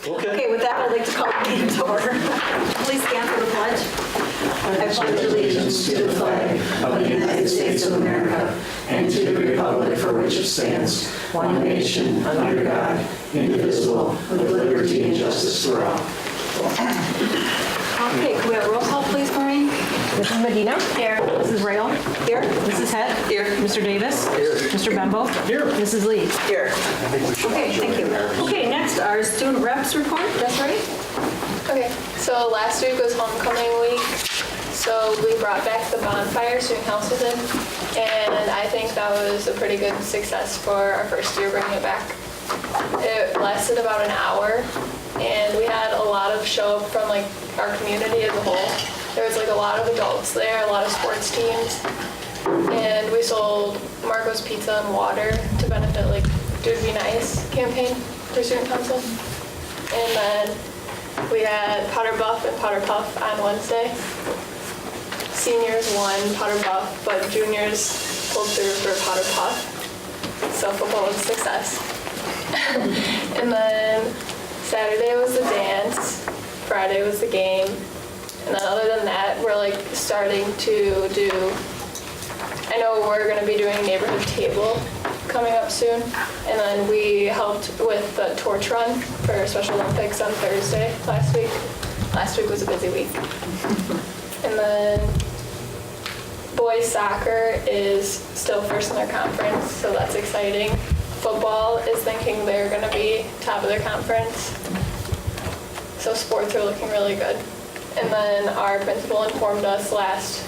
Okay, with that, I'd like to call the meeting to order. Please stand for the pledge. I pledge allegiance to the flag of the United States of America and to the republic for which it stands, one nation, under God, indivisible, with liberty and justice for all. Okay, can we have a roll call, please, Maureen? Mrs. Medina? Here. Mrs. Rail? Here. Mrs. Head? Here. Mr. Davis? Here. Mr. Bembo? Here. Mrs. Lee? Here. Okay, thank you. Okay, next, our student reps report. Desiree? Okay, so last week was homecoming week, so we brought back the bonfire, student council did, and I think that was a pretty good success for our first year bringing it back. It lasted about an hour, and we had a lot of show up from like our community as a whole. There was like a lot of adults there, a lot of sports teams, and we sold Marco's Pizza and water to benefit like Dude Be Nice campaign for student council. And then we had Powder Buff and Powder Puff on Wednesday. Seniors won Powder Buff, but juniors pulled through for Powder Puff. So football was a success. And then Saturday was the dance, Friday was the game, and then other than that, we're like starting to do, I know we're gonna be doing neighborhood table coming up soon, and then we helped with the torch run for Special Olympics on Thursday last week. Last week was a busy week. And then boys soccer is still first in their conference, so that's exciting. Football is thinking they're going to be top of their conference. So sports are looking really good. And then our principal informed us last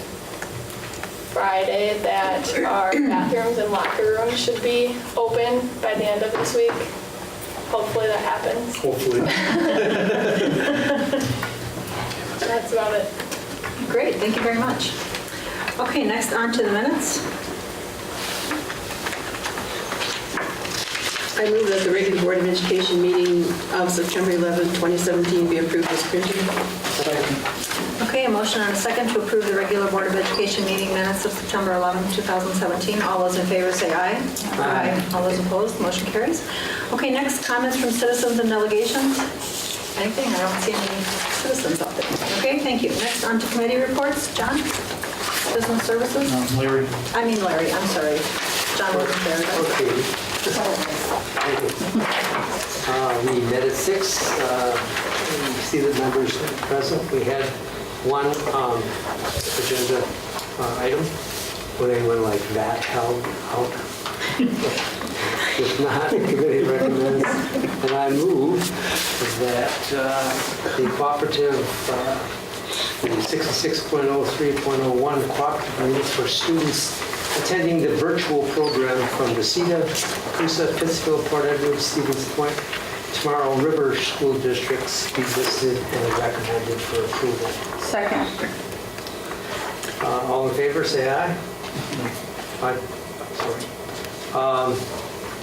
Friday that our bathrooms and locker rooms should be open by the end of this week. Hopefully that happens. Hopefully. That's about it. Great, thank you very much. Okay, next on to the minutes. I move that the regular Board of Education meeting of September 11, 2017 be approved as printed. Okay, a motion and a second to approve the regular Board of Education meeting minutes of September 11, 2017. All those in favor say aye. Aye. All those opposed, motion carries. Okay, next, comments from citizens and delegations. Anything? I don't see any citizens out there. Okay, thank you. Next, on to committee reports. John? Business Services? Larry. Larry, I'm sorry. John wasn't there. Okay. We met at 6. You see the members present. We had one agenda item. Would anyone like that held out? If not, the committee recommends, and I move that the cooperative, the 66.03.01 cooperative agreements for students attending the virtual program from Reseda, Coosa, Pittsfield, Port Edwards, Stevens Point, Tomorrow River School Districts be listed and recommended for approval. Second. All in favor, say aye. Aye. Sorry.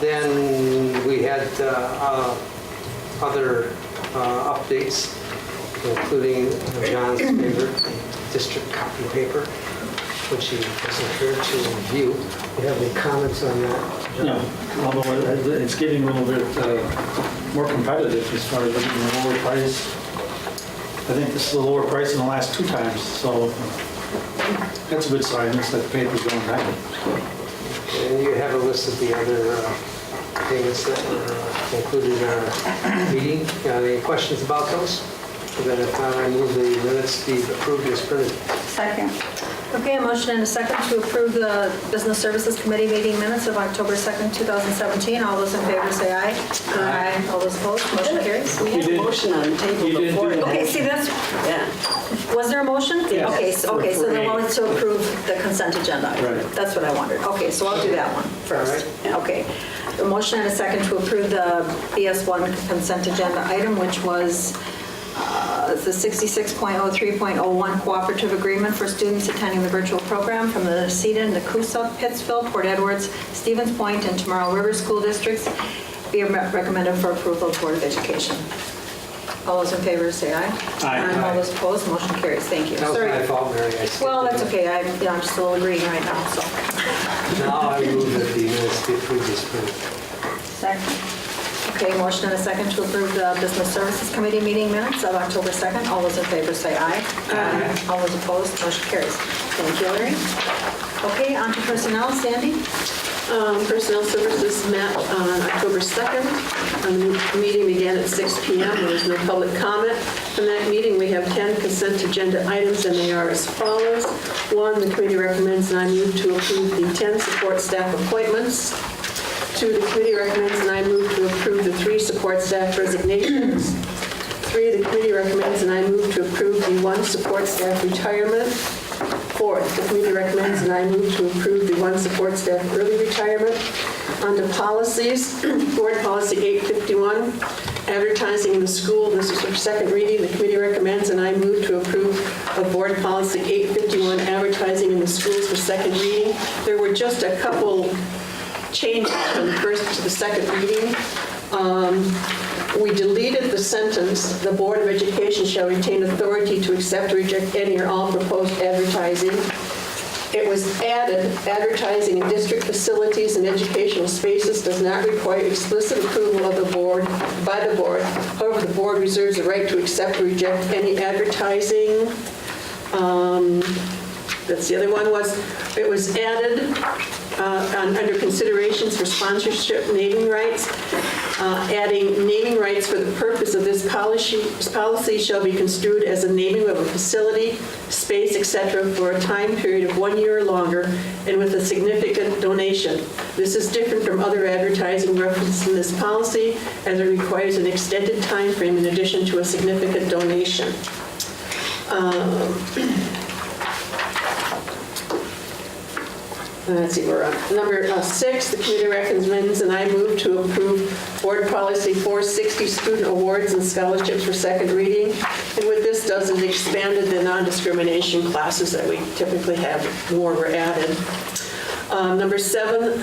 Then we had other updates, including John's favorite district copy paper, which he wasn't here to review. Do you have any comments on that, John? No, although it's getting a little bit more competitive as far as getting a lower price. I think this is a lower price than the last 2 times, so that's a good sign. Looks like the paper's going back. And you have a list of the other payments that were included in our meeting. Any questions about those? Then if not, I move the minutes be approved as printed. Second. Okay, a motion and a second to approve the Business Services Committee meeting minutes of October 2nd, 2017. All those in favor say aye. Aye. All those opposed, motion carries. We had a motion on the table You did before. do that. Okay, see, that's, Yeah. was there a motion? Yes. Okay, so then we'll to approve the consent agenda. Right. That's what I wondered. Okay, so I'll do that one first. Okay. A motion and a second to approve the BS1 consent agenda item, which was the 66.03.01 cooperative agreement for students attending the virtual program from the Reseda, Nakusa, Pittsfield, Port Edwards, Stevens Point, and Tomorrow River School Districts be recommended for approval of Board of Education. All those in favor say aye. Aye. All those opposed, motion carries. Thank you. That was Sorry. my fault, Mary. I skipped Well, it. that's okay. I'm still agreeing right now, so. Now I move that the minutes be approved as printed. Second. Okay, motion and a second to approve the Business Services Committee meeting minutes of October 2nd. All those in favor say aye. Aye. All those opposed, motion carries. Thank you, Larry. Okay, on to personnel. Sandy? Personnel Services met on October 2nd. The meeting began at 6 p.m. There was no public comment. From that meeting, we have 10 consent agenda items, and they are as follows. 1, the committee recommends and I move to approve the 10 support staff appointments. 2, the committee recommends and I move to approve the 3 support staff resignations. 3, the committee recommends and I move to approve the 1 support staff retirement. 4, the committee recommends and I move to approve the 1 support staff early retirement. Under policies, Board Policy 851, advertising in the school. This is for second reading. The committee recommends and I move to approve of Board Policy 851, advertising in the schools for second reading. There were just a couple changes from the first to the second reading. We deleted the sentence, "The Board of Education shall retain authority to accept or reject any or all proposed advertising." It was added, "Advertising in district facilities and educational spaces does not require explicit approval of the board, by the board. However, the board reserves the right to accept or reject any advertising." That's the other one it was added under considerations for sponsorship naming rights, adding naming rights for the purpose of this policy shall be construed as a naming of a facility, space, etc. for a time period of 1 year or longer and with a significant donation. This is different from other advertising referenced in this policy as it requires an extended time frame in addition to a significant donation. Let's see, we're on number 6. The committee recommends and I move to approve Board Policy 460, student awards and scholarships for second reading. And what this does is expanded the non-discrimination classes that we typically have. More were added. Number 7,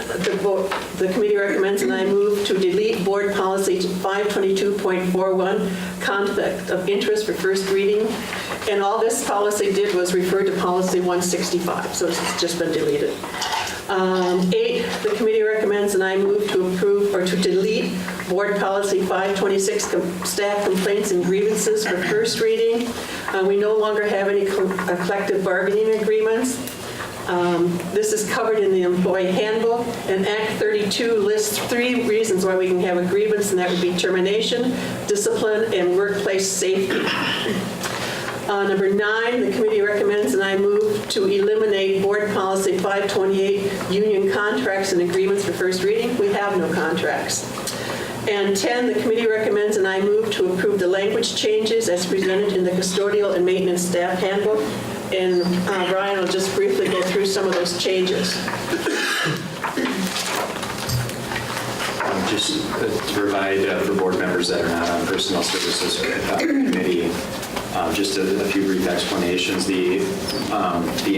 the committee recommends and I move to delete Board Policy 522.41, conflict of interest for first reading. And all this policy did was refer to Policy 165, so it's just been deleted. 8, the committee recommends and I move to approve or to delete Board Policy 526, staff complaints and grievances for first reading. We no longer have any collective bargaining agreements. This is covered in the Employee Handbook, and Act 32 lists 3 reasons why we can have a grievance, and that would be termination, discipline, and workplace safety. Number 9, the committee recommends and I move to eliminate Board Policy 528, union contracts and agreements for first reading. We have no contracts. And 10, the committee recommends and I move to approve the language changes as presented in the Custodial and Maintenance Staff Handbook. And Brian will just briefly go through some of those changes. Just to provide for board members that are not on Personnel Services Committee, just a few brief explanations. The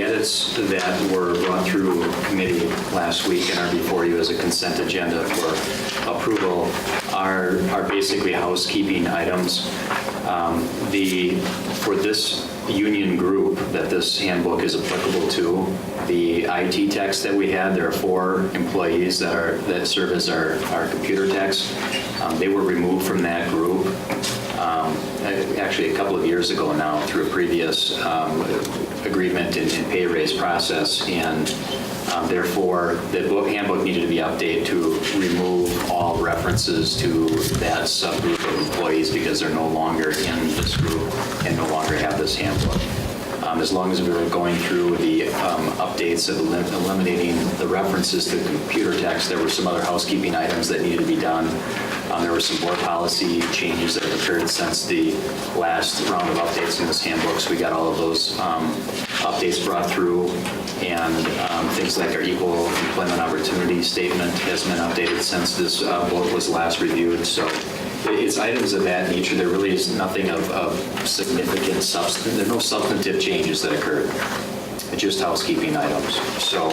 edits that were brought through committee last week and are before you as a consent agenda for approval are basically housekeeping items. For this union group that this handbook is applicable to, the IT techs that we had, there are 4 employees that serve as our computer techs. They were removed from that group actually a couple of years ago now through a previous agreement and pay raise process, and therefore the handbook needed to be updated to remove all references to that subgroup of employees because they're no longer in this group and no longer have this handbook. As long as we were going through the updates of eliminating the references to computer text, there were some other housekeeping items that needed to be done. There were some board policy changes that have occurred since the last round of updates in this handbook, so we got all of those updates brought through, and things like our equal employment opportunity statement has been updated since this book was last reviewed. So it's items of that nature. There really is nothing of significant substance. There are no substantive changes that occurred. It's just housekeeping items. So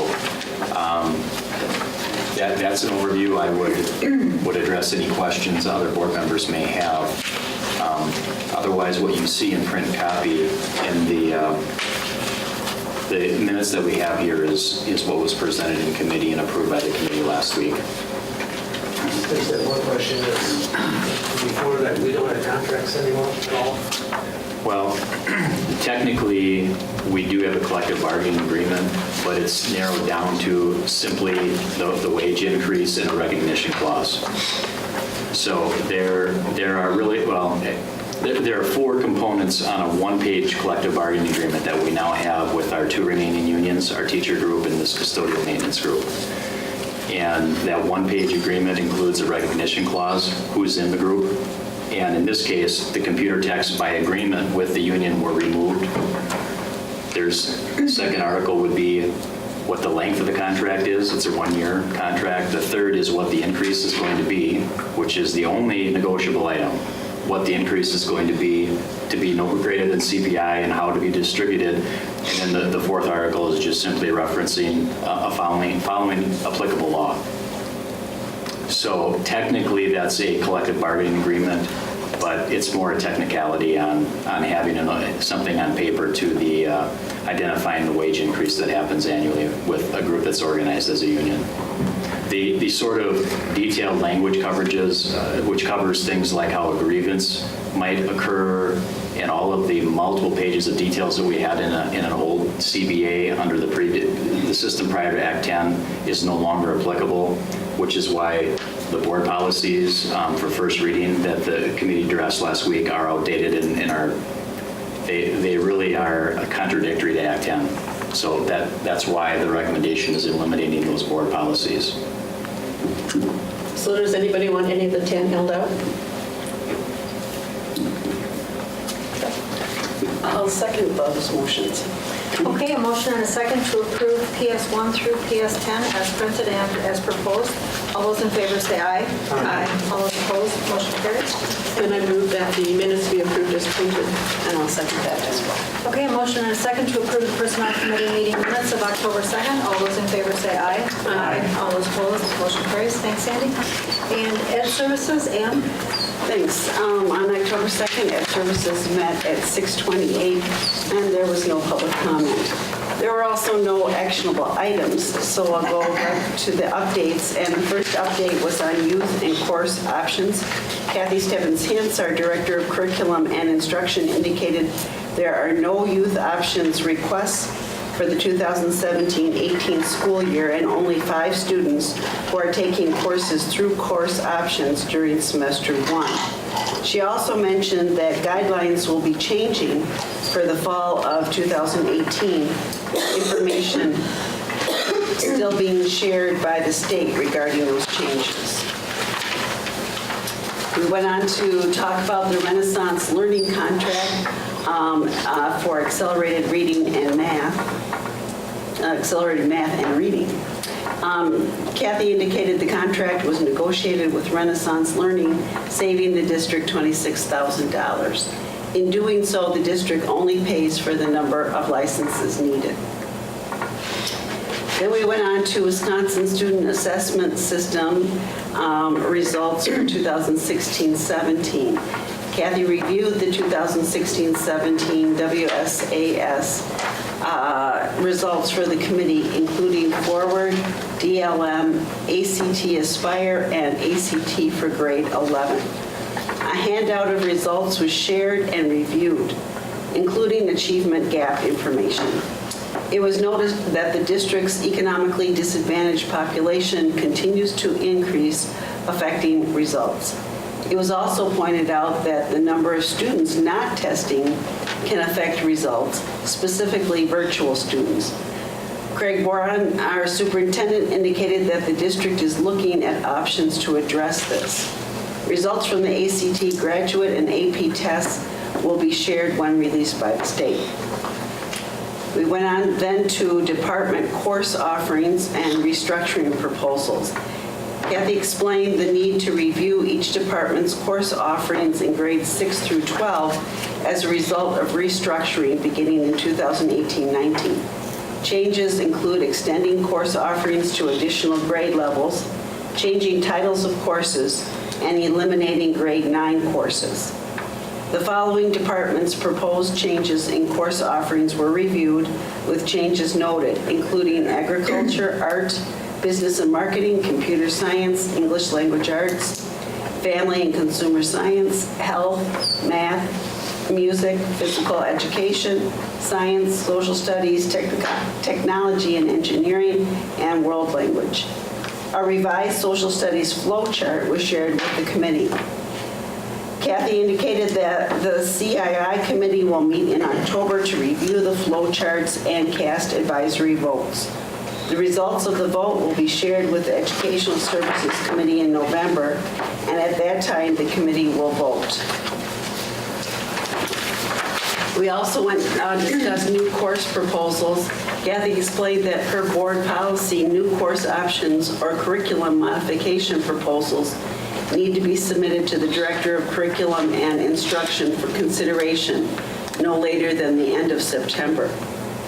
that's an overview. I would address any questions other board members may have. Otherwise, what you see in print copy in the minutes that we have here is what was presented in committee and approved by the committee last week. There's that one question is, before that, we don't have contracts anymore at all? Well, technically, we do have a collective bargaining agreement, but it's narrowed down to simply the wage increase and a recognition clause. So there are really, well, there are 4 components on a one-page collective bargaining agreement that we now have with our 2 remaining unions, our teacher group and this custodial maintenance group. And that one-page agreement includes a recognition clause, who's in the group. And in this case, the computer techs by agreement with the union were removed. The second article would be what the length of the contract is. It's a 1-year contract. The third is what the increase is going to be, which is the only negotiable item. What the increase is going to be no greater than CPI and how to be distributed. And then the fourth article is just simply referencing following applicable law. So technically that's a collective bargaining agreement, but it's more a technicality on having something on paper to the identifying the wage increase that happens annually with a group that's organized as a union. The sort of detailed language coverages, which covers things like how a grievance might occur and all of the multiple pages of details that we had in an old CBA under the system prior to Act 10 is no longer applicable, which is why the board policies for first reading that the committee addressed last week are outdated and they really are contradictory to Act 10. So that's why the recommendation is eliminating those board policies. So does anybody want any of the 10 held out? I'll second those motions. Okay, a motion and a second to approve PS 1 through PS 10 as printed and as proposed. All those in favor say aye. Aye. All those opposed, motion carries. And I move that the minutes be approved as printed. And I'll second that as well. Okay, a motion and a second to approve the Personnel Committee meeting minutes of October 2nd. All those in favor say aye. Aye. All those opposed, motion carries. Thanks, Sandy. And Ed Services, Ann? Thanks. On October 2nd, Ed Services met at 6:28, and there was no public comment. There were also no actionable items, so I'll go right to the updates. And the first update was on youth and course options. Kathy Stebbins-Hintz, our Director of Curriculum and Instruction, indicated there are no youth options requests for the 2017-18 school year, and only 5 students who are taking courses through course options during semester 1. She also mentioned that guidelines will be changing for the fall of 2018, information still being shared by the state regarding those changes. We went on to talk about the Renaissance Learning Contract for accelerated reading and math, accelerated math and reading. Kathy indicated the contract was negotiated with Renaissance Learning, saving the district $26,000. In doing so, the district only pays for the number of licenses needed. Then we went on to Wisconsin Student Assessment System results for 2016-17. Kathy reviewed the 2016-17 WSAS results for the committee, including Forward, DLM, ACT Aspire, and ACT for grade 11. A handout of results was shared and reviewed, including achievement gap information. It was noticed that the district's economically disadvantaged population continues to increase, affecting results. It was also pointed out that the number of students not testing can affect results, specifically virtual students. Craig Boran, our superintendent, indicated that the district is looking at options to address this. Results from the ACT graduate and AP tests will be shared when released by the state. We went on then to department course offerings and restructuring proposals. Kathy explained the need to review each department's course offerings in grades 6 through 12 as a result of restructuring beginning in 2018-19. Changes include extending course offerings to additional grade levels, changing titles of courses, and eliminating grade 9 courses. The following departments' proposed changes in course offerings were reviewed, with changes noted, including agriculture, art, business and marketing, computer science, English language arts, family and consumer science, health, math, music, physical education, science, social studies, technology and engineering, and world language. A revised social studies flow chart was shared with the committee. Kathy indicated that the CII committee will meet in October to review the flow charts and cast advisory votes. The results of the vote will be shared with the Educational Services Committee in November, and at that time, the committee will vote. We also went to discuss new course proposals. Kathy explained that per board policy, new course options or curriculum modification proposals need to be submitted to the Director of Curriculum and Instruction for consideration no later than the end of September.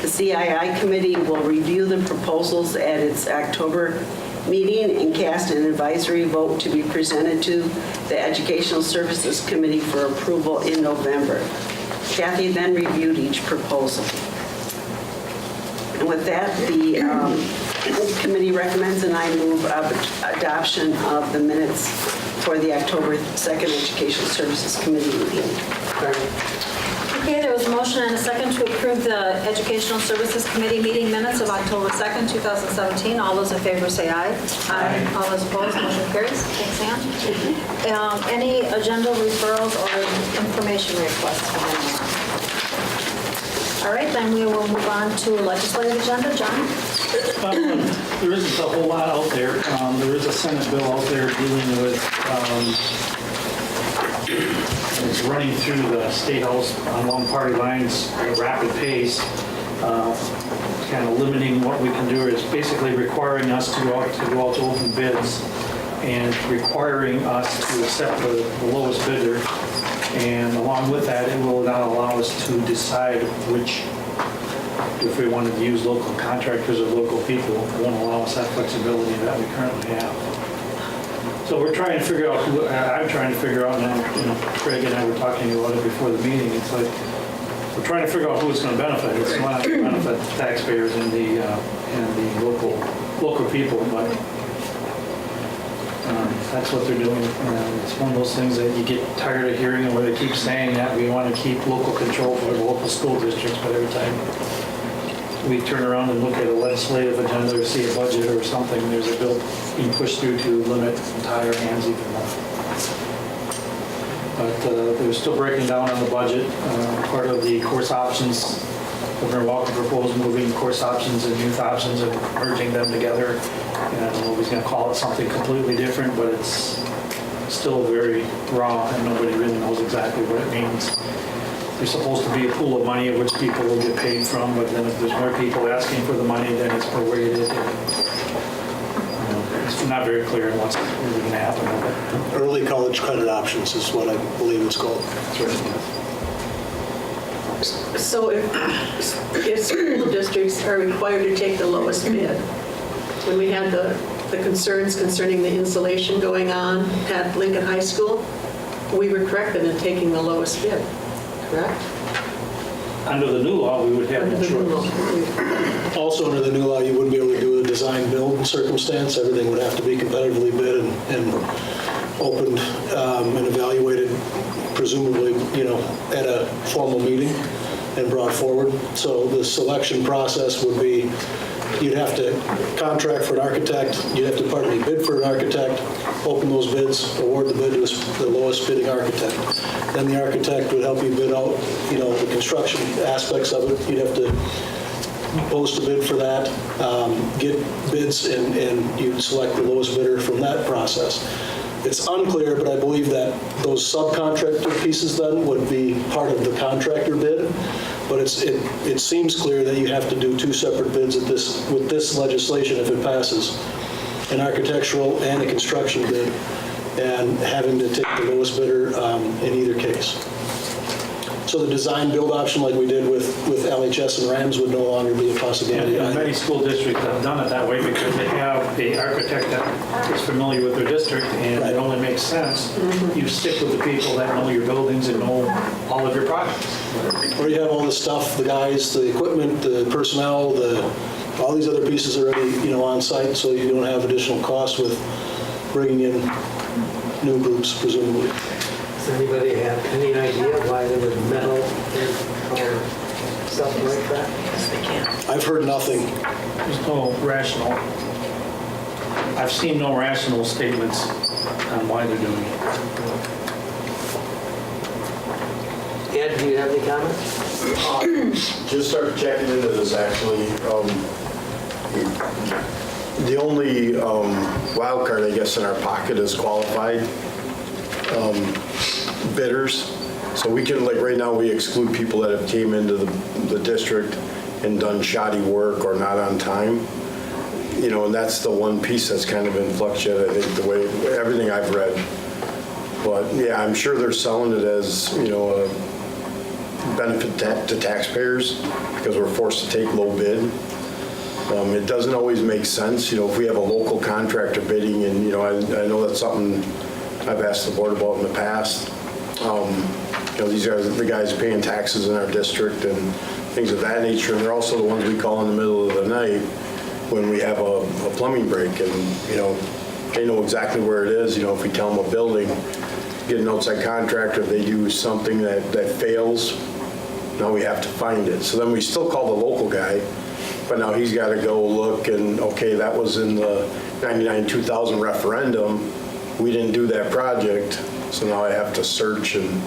The CII committee will review the proposals at its October meeting and cast an advisory vote to be presented to the Educational Services Committee for approval in November. Kathy then reviewed each proposal. And with that, the committee recommends and I move adoption of the minutes for the October 2nd Educational Services Committee meeting. Okay, there was a motion and a second to approve the Educational Services Committee meeting minutes of October 2nd, 2017. All those in favor say aye. Aye. All those opposed, motion carries. Thanks, Ann. Any agenda referrals or information requests from anyone? All right, then we will move on to legislative agenda. John? There isn't a whole lot out there. There is a Senate bill out there dealing with, it's running through the State House on long party lines at a rapid pace, kind of limiting what we can do. It's basically requiring us to go out to open bids and requiring us to accept the lowest bidder. And along with that, it will now allow us to decide which, if we wanted to use local contractors or local people, it won't allow us that flexibility that we currently have. So we're trying to figure out who, I'm trying to figure out, and Craig and I were talking about it before the meeting, it's like, we're trying to figure out who it's going to benefit. It's not going to benefit the taxpayers and the local people, but that's what they're doing. It's one of those things that you get tired of hearing where they keep saying that we want to keep local control for the local school districts, but every time we turn around and look at a legislative agenda or see a budget or something, there's a bill being pushed through to limit and tie our hands even more. But they're still breaking down on the budget. Part of the course options, Governor Walker proposed moving course options and youth options and merging them together. And I don't know if he's going to call it something completely different, but it's still very raw and nobody really knows exactly what it means. There's supposed to be a pool of money of which people will get paid from, but then if there's more people asking for the money, then it's prorated. It's not very clear what's really going to happen with it. Early college credit options is what I believe it's called. That's right. So if school districts are required to take the lowest bid, when we had the concerns concerning the insulation going on at Lincoln High School, we were correct in taking the lowest bid, correct? Under the new law, we would have Under no the new law. choice. Also, under the new law, you wouldn't be able to do a design build circumstance. Everything would have to be competitively bid and opened and evaluated, presumably, at a formal meeting and brought forward. So the selection process would be, you'd have to contract for an architect, you'd have to bid for an architect, open those bids, award the bid to the lowest bidding architect. Then the architect would help you bid out, the construction aspects of it. You'd have to post a bid for that, get bids, and you'd select the lowest bidder from that process. It's unclear, but I believe that those subcontractor pieces then would be part of the contractor bid. But it seems clear that you have to do two separate bids with this legislation if it passes, an architectural and a construction bid, and having to take the lowest bidder in either case. So the design build option like we did with LHS and Rams would no longer be a possibility. And many school districts have done it that way because they have the architect that is familiar with their district, and it only makes sense. You stick with the people that know your buildings and know all of your projects. Or you have all the stuff, the guys, the equipment, the personnel, the all these other pieces are already, on site, so you don't have additional costs with bringing in new groups, presumably. Does anybody have any idea why there was metal or something like that? I've heard nothing. There's no rational, I've seen no rational statements on why they're doing it. Ed, do you have any comments? Just started checking into this, actually. The only wild card, I guess, in our pocket is qualified bidders. So we can, like right now, we exclude people that have came into the district and done shoddy work or not on time. And that's the one piece that's kind of in flux yet, I think, the way, everything I've read. But yeah, I'm sure they're selling it as, a benefit to taxpayers because we're forced to take low bid. It doesn't always make sense, if we have a local contractor bidding, and, I know that's something I've asked the board about in the past. These are the guys paying taxes in our district and things of that nature, and they're also the ones we call in the middle of the night when we have a plumbing break, and, they know exactly where it is. If we tell them a building, get an outside contractor, if they do something that fails, now we have to find it. So then we still call the local guy, but now he's got to go look and, okay, that was in the 99-2000 referendum. We didn't do that project, so now I have to search. And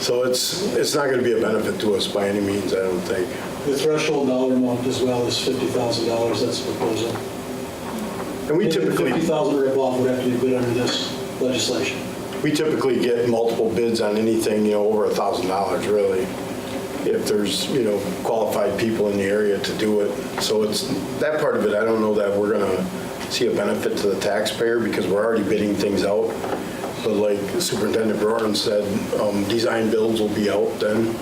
so it's not going to be a benefit to us by any means, I don't think. The threshold dollar amount as well is $50,000, that's the proposal. And we typically... $50,000 or above would have to be bid under this legislation. We typically get multiple bids on anything, over $1,000, really, if there's, qualified people in the area to do it. So it's that part of it, I don't know that we're going to see a benefit to the taxpayer because we're already bidding things out. But like Superintendent Broran said, design builds will be out then.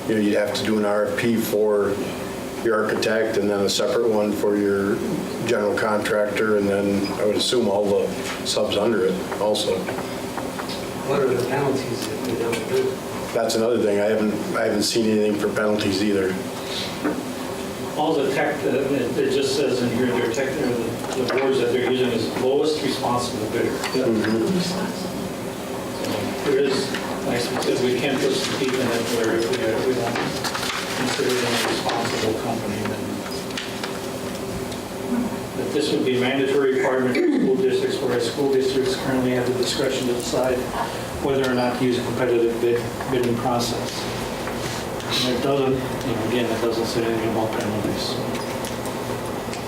You'd have to do an RFP for your architect and then a separate one for your general contractor, and then I would assume all the subs under it also. What are the penalties if we don't do it? That's another thing. I haven't seen anything for penalties either. All the tech, it just says in here, their tech, the words that they're using is lowest responsible bidder. Mm-hmm. So there is, like we said, we can't put some teeth in it where if we don't consider them a responsible company, then that this would be a mandatory requirement for school districts, whereas school districts currently have the discretion to decide whether or not to use a competitive bidding process. And it doesn't, again, it doesn't say anything about penalties.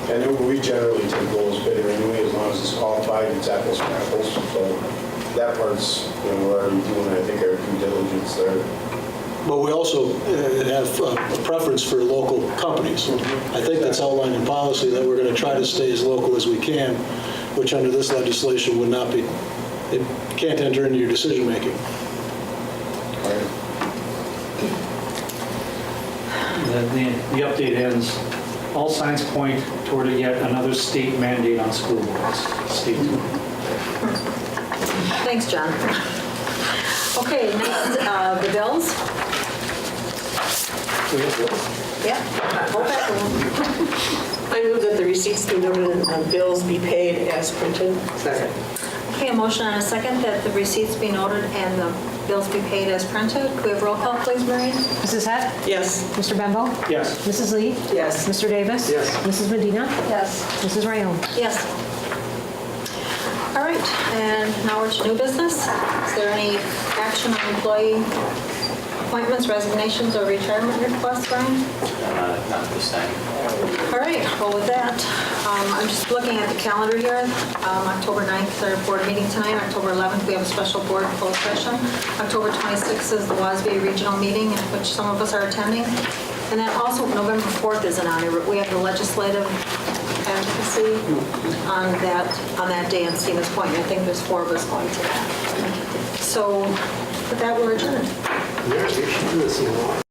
I know we generally take lowest bidder anyway, as long as it's qualified, it's apples to apples. So that part's, we're already doing, I think, our due diligence there. But we also have a preference for local companies. I think that's outlined in policy that we're going to try to stay as local as we can, which under this legislation would not be, it can't enter into your decision making. The update ends, all signs point toward yet another state mandate on school boards. Stay tuned. Thanks, John. Okay, next, the bills. Yeah. Hold that one. I move that the receipts be noted and bills be paid as printed. Second. Okay, a motion and a second that the receipts be noted and the bills be paid as printed. Could we have roll call, please, Maureen? Mrs. Heck? Yes. Mr. Bembo? Yes. Mrs. Lee? Yes. Mr. Davis? Yes. Mrs. Medina? Yes. Mrs. Ryan? Yes. All right, and now we're to new business. Is there any action on employee appointments, resignations, or retirement requests, Brian? Not this time. All right, well with that, I'm just looking at the calendar here. October 9th is our board meeting tonight. October 11th, we have a special board closed session. October 26th is the WASB regional meeting, which some of us are attending. And then also November 4th is an honor. We have the legislative advocacy on that day in Stevens Point. I think there's 4 of us going to that. So with that, we're adjourned. Yeah, we should do this in a while.